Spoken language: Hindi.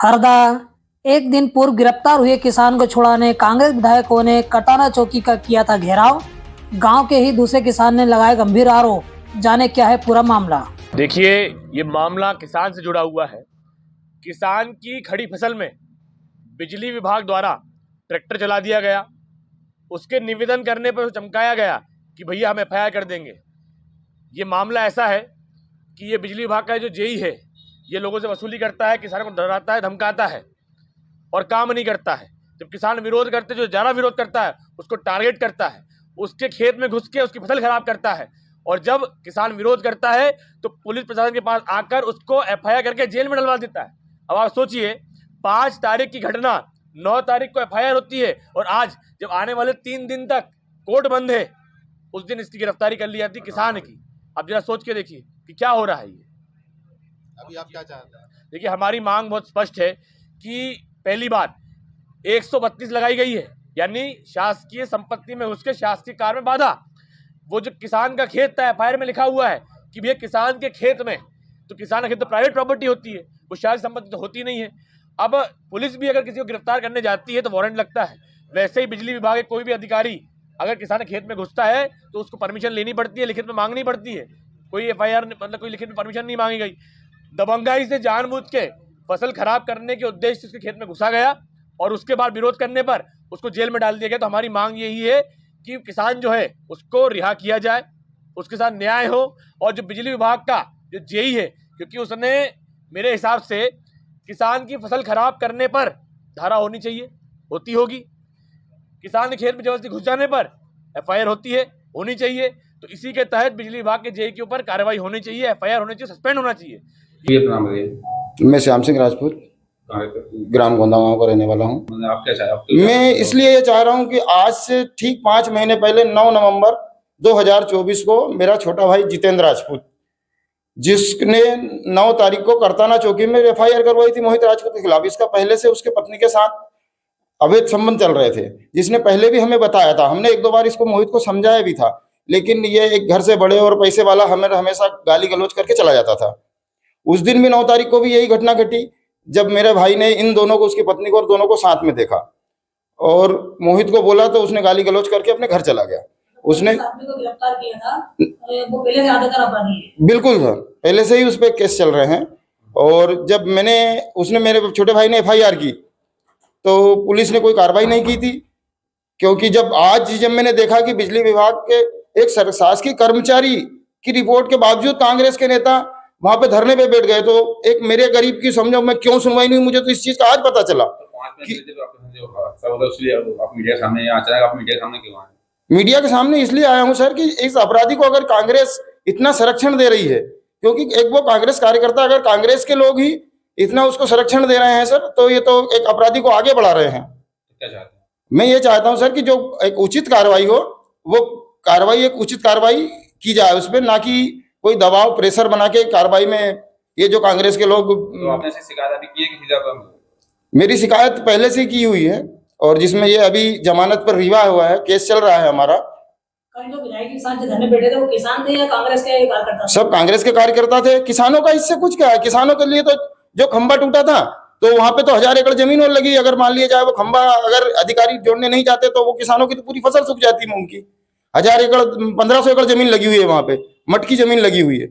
हरदा। एक दिन पूर्व गिरफ्तार हुए किसान को छुड़ाने कांग्रेस विधायकों ने कटाना चौकी का किया था घेराव। गांव के ही दूसरे किसान ने लगाए गंभीर आरोप। जाने क्या है पूरा मामला। देखिए, ये मामला किसान से जुड़ा हुआ है। किसान की खड़ी फसल में बिजली विभाग द्वारा ट्रैक्टर चला दिया गया। उसके निवेदन करने पर चमकाया गया कि भैया हम एफआईआर कर देंगे। ये मामला ऐसा है कि ये बिजली विभाग का जो जेई है, ये लोगों से वसूली करता है, किसानों को डराता है, धमकाता है और काम नहीं करता है। जब किसान विरोध करते, जो ज़्यादा विरोध करता है उसको टारगेट करता है, उसके खेत में घुस के उसकी फसल खराब करता है। और जब किसान विरोध करता है तो पुलिस प्रशासन के पास आकर उसको एफआईआर करके जेल में डलवा देता है। अब आप सोचिए, 5 तारीख की घटना, 9 तारीख को एफआईआर होती है और आज जब आने वाले 3 दिन तक कोर्ट बंद है, उस दिन इसकी गिरफ्तारी कर ली जाती है किसान की। अब जरा सोच के देखिए कि क्या हो रहा है। ये अभी आप क्या चाहते हैं? देखिए, हमारी मांग बहुत स्पष्ट है कि पहली बात 132 लगाई गई है, यानी शासकीय संपत्ति में उसके शासकीय कार्य में बाधा। वो जो किसान का खेत था, एफआईआर में लिखा हुआ है कि भैया किसान के खेत में, तो किसान का खेत तो प्राइवेट प्रॉपर्टी होती है, वो शासकीय संपत्ति तो होती नहीं है। अब पुलिस भी अगर किसी को गिरफ्तार करने जाती है तो वारंट लगता है। वैसे ही बिजली विभाग के कोई भी अधिकारी अगर किसान के खेत में घुसता है तो उसको परमिशन लेनी पड़ती है, लिखित में मांगनी पड़ती है। कोई एफआईआर मतलब कोई लिखित में परमिशन नहीं मांगी गई। दबंगाई से जानबूझ के फसल खराब करने के उद्देश्य से उसके खेत में घुसा गया और उसके बाद विरोध करने पर उसको जेल में डाल दिया गया। तो हमारी मांग यही है कि किसान जो है उसको रिहा किया जाए, उसके साथ न्याय हो। और जो बिजली विभाग का जो जेई है, क्योंकि उसने मेरे हिसाब से किसान की फसल खराब करने पर धारा होनी चाहिए, होती होगी। किसान के खेत में जबरदस्ती घुस जाने पर एफआईआर होती है, होनी चाहिए। तो इसी के तहत बिजली विभाग के जेई के ऊपर कार्रवाई होनी चाहिए, एफआईआर होनी चाहिए, सस्पेंड होना चाहिए। ये अपना बताइए। मैं श्याम सिंह राजपूत, ग्राम गोंदा गांव का रहने वाला हूँ। आप क्या चाहे? मैं इसलिए ये चाह रहा हूँ कि आज से ठीक 5 महीने पहले 9 नवंबर 2024 को मेरा छोटा भाई जितेंद्र राजपूत, जिसने 9 तारीख को करताना चौकी में एफआईआर करवाई थी मोहित राजपूत के खिलाफ। इसका पहले से उसके पत्नी के साथ अवैध संबंध चल रहे थे, जिसने पहले भी हमें बताया था। हमने 1-2 बार इसको मोहित को समझाया भी था, लेकिन ये एक घर से बड़े और पैसे वाला हमें हमेशा गाली गलौज करके चला जाता था। उस दिन भी 9 तारीख को भी यही घटना घटी, जब मेरे भाई ने इन दोनों को, उसकी पत्नी को और दोनों को साथ में देखा और मोहित को बोला तो उसने गाली गलौज करके अपने घर चला गया। उसने आदमी को गिरफ्तार किया था, वो पहले से ज्यादातर अपराधी है। बिल्कुल सर, पहले से ही उस पर केस चल रहे हैं। और जब उसने मेरे छोटे भाई ने एफआईआर की तो पुलिस ने कोई कार्रवाई नहीं की थी, क्योंकि जब मैंने देखा कि बिजली विभाग के एक शासकीय कर्मचारी की रिपोर्ट के बावजूद कांग्रेस के नेता वहां पे धरने पे बैठ गए, तो एक मेरे गरीब की समझो मैं क्यों सुनवाई नहीं, मुझे तो इस चीज का आज पता चला कि मीडिया के सामने इसलिए आया हूं सर कि इस अपराधी को अगर कांग्रेस इतना संरक्षण दे रही है, क्योंकि एक वो कांग्रेस कार्यकर्ता, अगर कांग्रेस के लोग ही इतना उसको संरक्षण दे रहे हैं सर, तो ये तो एक अपराधी को आगे बढ़ा रहे हैं। क्या चाहते हैं? मैं ये चाहता हूं सर कि जो एक उचित कार्रवाई हो, वो कार्रवाई एक उचित कार्रवाई की जाए उस पर, ना कि कोई दबाव प्रेशर बना के कार्रवाई में ये जो कांग्रेस के लोग। तो आपने से शिकायत अभी की है किसी जगह? मेरी शिकायत पहले से की हुई है और जिसमें ये अभी जमानत पर रिहा हुआ है, केस चल रहा है हमारा। जो विधायक किसान से धरने बैठे थे वो किसान थे या कांग्रेस के कार्यकर्ता? सब कांग्रेस के कार्यकर्ता थे। किसानों का इससे कुछ क्या है? किसानों के लिए तो जो खंबा टूटा था तो वहां पे तो 1000 एकड़ जमीन और लगी। अगर मान लिया जाए वो खंबा अगर अधिकारी जोड़ने नहीं चाहते तो वो किसानों की तो पूरी फसल सूख जाती मूंग की। 1000 एकड़ 1500 एकड़ जमीन लगी हुई है, वहां पे मटकी जमीन लगी हुई है।